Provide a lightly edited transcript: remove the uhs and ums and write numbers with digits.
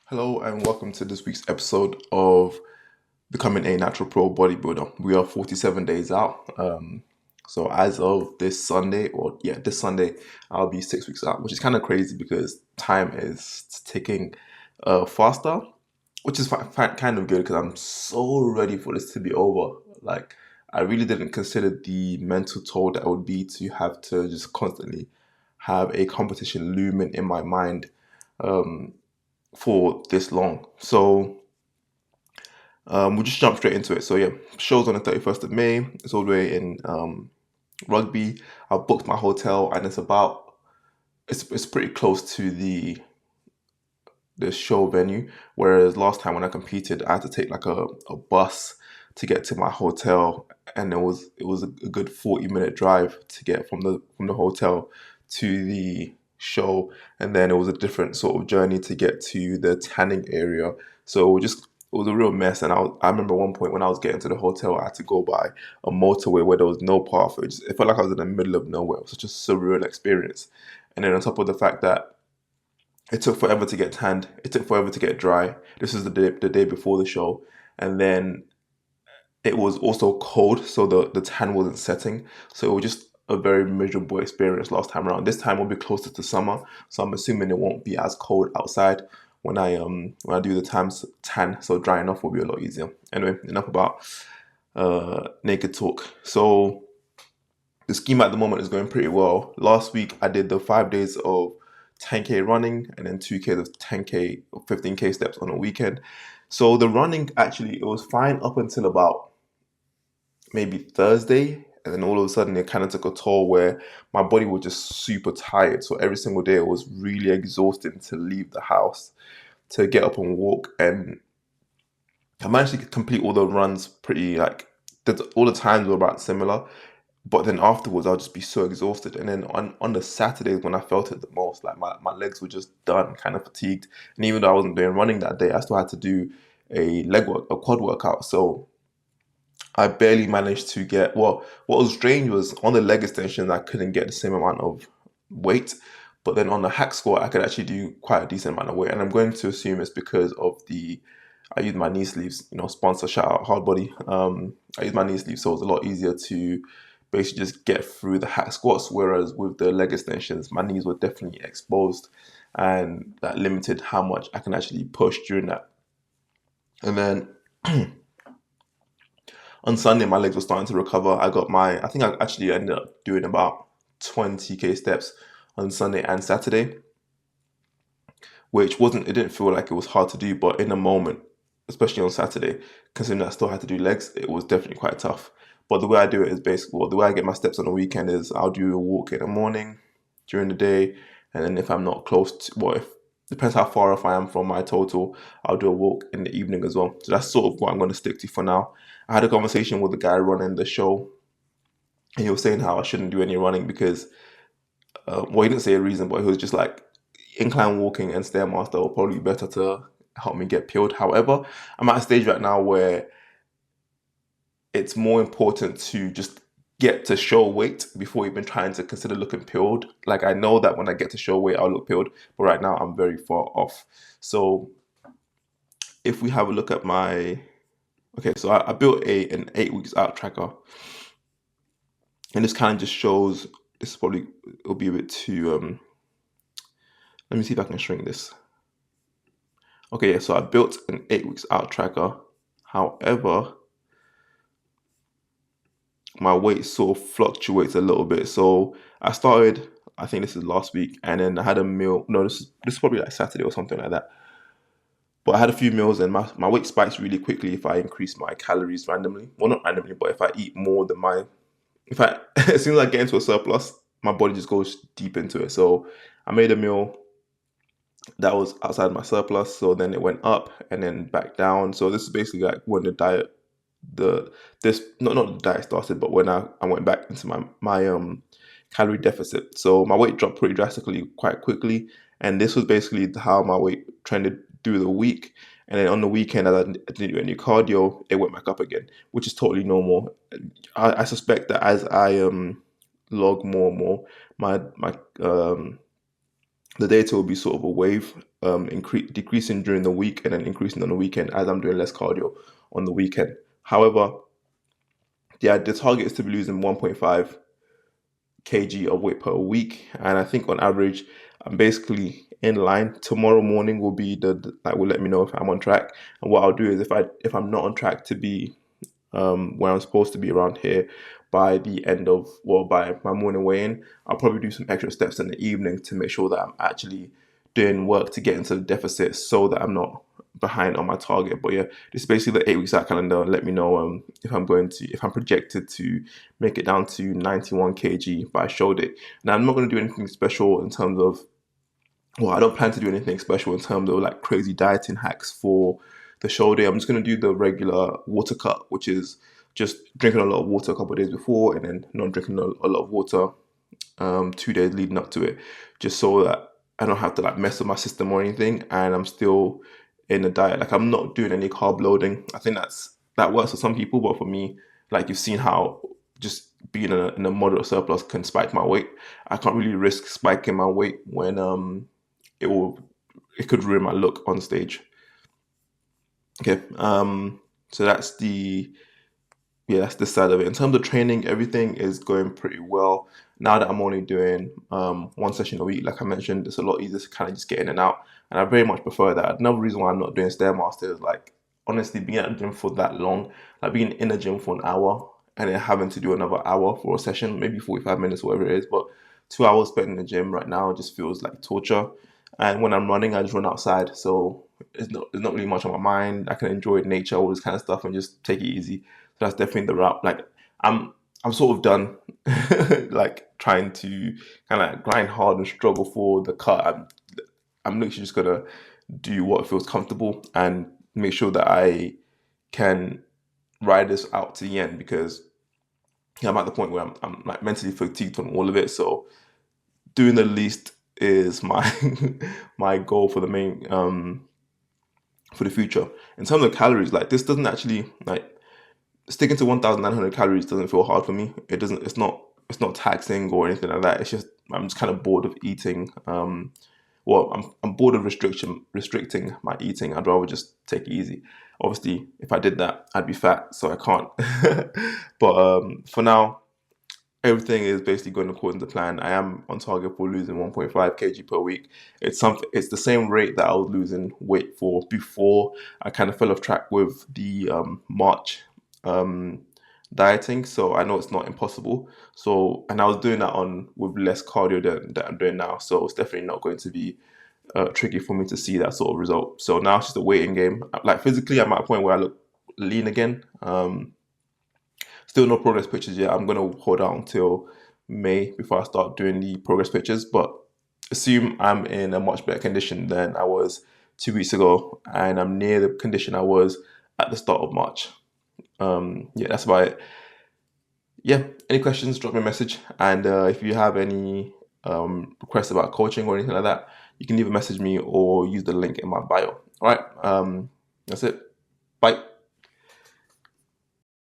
Hello and welcome to this week's episode of Becoming a Natural Pro Bodybuilder. We are 47 days out. So as of this Sunday, I'll be 6 weeks out, which is kind of crazy because time is ticking faster, which is kind of good because I'm so ready for this to be over. Like, I really didn't consider the mental toll that it would be to have to just constantly have a competition looming in my mind for this long. So we'll just jump straight into it. So yeah, show's on the 31st of May. It's all the way in Rugby. I've booked my hotel and it's pretty close to the show venue. Whereas last time when I competed, I had to take like a bus to get to my hotel, and it was a good 40-minute drive to get from the hotel to the show, and then it was a different sort of journey to get to the tanning area. So it was a real mess. And I remember one point when I was getting to the hotel, I had to go by a motorway where there was no path. It felt like I was in the middle of nowhere. It was such a surreal experience. And then on top of the fact that it took forever to get tanned. It took forever to get dry. This was the day before the show, and then it was also cold, so the tan wasn't setting. So it was just a very miserable experience last time around. This time will be closer to summer, so I'm assuming it won't be as cold outside when I do the tan. So drying off will be a lot easier. Anyway, enough about naked talk. So the scheme at the moment is going pretty well. Last week I did the 5 days of 10K running and then 2K of 10K or 15K steps on a weekend. So the running actually it was fine up until about maybe Thursday, and then all of a sudden it kind of took a toll where my body was just super tired. So every single day it was really exhausting to leave the house, to get up and walk, and I managed to complete all the runs pretty like all the times were about similar. But then afterwards, I'll just be so exhausted. And then on the Saturdays when I felt it the most, like my legs were just done, kind of fatigued. And even though I wasn't doing running that day, I still had to do a quad workout. So I barely managed to get, well, what was strange was on the leg extension, I couldn't get the same amount of weight. But then on the hack squat, I could actually do quite a decent amount of weight. And I'm going to assume it's because of I use my knee sleeves, sponsor, shout out Hard Body. I use my knee sleeves, so it's a lot easier to basically just get through the hack squats. Whereas with the leg extensions, my knees were definitely exposed, and that limited how much I can actually push during that. And then on Sunday, my legs were starting to recover. I think I actually ended up doing about 20K steps on Sunday and Saturday, it didn't feel like it was hard to do, but in the moment, especially on Saturday, considering I still had to do legs, it was definitely quite tough. But the way I do it is basically, well, the way I get my steps on the weekend is I'll do a walk in the morning, during the day, and then if I'm not close to, well, if depends how far off I am from my total, I'll do a walk in the evening as well. So that's sort of what I'm going to stick to for now. I had a conversation with the guy running the show, and he was saying how I shouldn't do any running because, well, he didn't say a reason, but he was just like, incline walking and stairmaster will probably be better to help me get peeled. However, I'm at a stage right now where it's more important to just get to show weight before even trying to consider looking peeled. Like, I know that when I get to show weight, I'll look peeled, but right now I'm very far off. So if we have a look at so I built an 8 weeks out tracker, and this kind of just shows. This is probably it'll be a bit too. Let me see if I can shrink this. Okay, yeah, so I built an 8 weeks out tracker. However, my weight sort of fluctuates a little bit. So I started, I think this is last week, and then I had a meal. No, this is probably like Saturday or something like that. But I had a few meals, and my weight spikes really quickly if I increase my calories randomly. Well, not randomly, but if I eat more than if I, as soon as I get into a surplus, my body just goes deep into it. So I made a meal that was outside my surplus. So then it went up and then back down. So this is basically like when the this not the diet started, but when I went back into my calorie deficit. So my weight dropped pretty drastically quite quickly, and this was basically how my weight trended through the week. And then on the weekend, as I didn't do any cardio, it went back up again, which is totally normal. I suspect that as I log more and more, my the data will be sort of a wave, decreasing during the week and then increasing on the weekend as I'm doing less cardio on the weekend. However, yeah, the target is to be losing 1.5 kg of weight per week, and I think on average, I'm basically in line. Tomorrow morning will be like will let me know if I'm on track. And what I'll do is if I'm not on track to be where I'm supposed to be around here by the end of, well, by my morning weigh-in, I'll probably do some extra steps in the evening to make sure that I'm actually doing work to get into the deficit so that I'm not behind on my target. But yeah, this is basically the 8 weeks out calendar, and let me know if I'm projected to make it down to 91 kg by show date. Now I'm not going to do anything special in terms of, well, I don't plan to do anything special in terms of like crazy dieting hacks for the show day. I'm just going to do the regular water cut, which is just drinking a lot of water a couple of days before and then not drinking a lot of water 2 days leading up to it, just so that I don't have to like mess with my system or anything, and I'm still in a diet. Like I'm not doing any carb loading. I think that works for some people, but for me, like you've seen how just being in a moderate surplus can spike my weight. I can't really risk spiking my weight when it will it could ruin my look on stage. Okay, so that's the side of it. In terms of training, everything is going pretty well. Now that I'm only doing one session a week, like I mentioned, it's a lot easier to kind of just get in and out. And I very much prefer that. Another reason why I'm not doing Stairmaster is like, honestly, being at the gym for that long, like being in the gym for an hour and then having to do another hour for a session, maybe 45 minutes, whatever it is. But 2 hours spent in the gym right now just feels like torture. And when I'm running, I just run outside. So there's not really much on my mind. I can enjoy nature, all this kind of stuff, and just take it easy. So that's definitely the route. Like I'm I'm sort of done like trying to kind of grind hard and struggle for the cut. I'm literally just gonna do what feels comfortable and make sure that I can ride this out to the end, because I'm at the point where I'm like mentally fatigued from all of it. So doing the least is my my goal for the main for the future. In terms of calories, like this doesn't actually like sticking to 1,900 calories doesn't feel hard for me. It doesn't. It's not taxing or anything like that. It's just I'm just kind of bored of eating. Well, I'm bored of restricting my eating. I'd rather just take it easy. Obviously, if I did that, I'd be fat, so I can't. But for now, everything is basically going according to plan. I am on target for losing 1.5 kg per week. It's the same rate that I was losing weight for before I kind of fell off track with the March um, dieting. So I know it's not impossible. So, and I was doing that on with less cardio than I'm doing now. So it's definitely not going to be tricky for me to see that sort of result. So now it's just a waiting game. Like physically, I'm at a point where I look lean again. Still no progress pictures yet. I'm gonna hold out until May before I start doing the progress pictures. But assume I'm in a much better condition than I was 2 weeks ago, and I'm near the condition I was at the start of March. Yeah, that's about it. Yeah, any questions, drop me a message. And if you have any requests about coaching or anything like that, you can either message me or use the link in my bio. All right, that's it. Bye.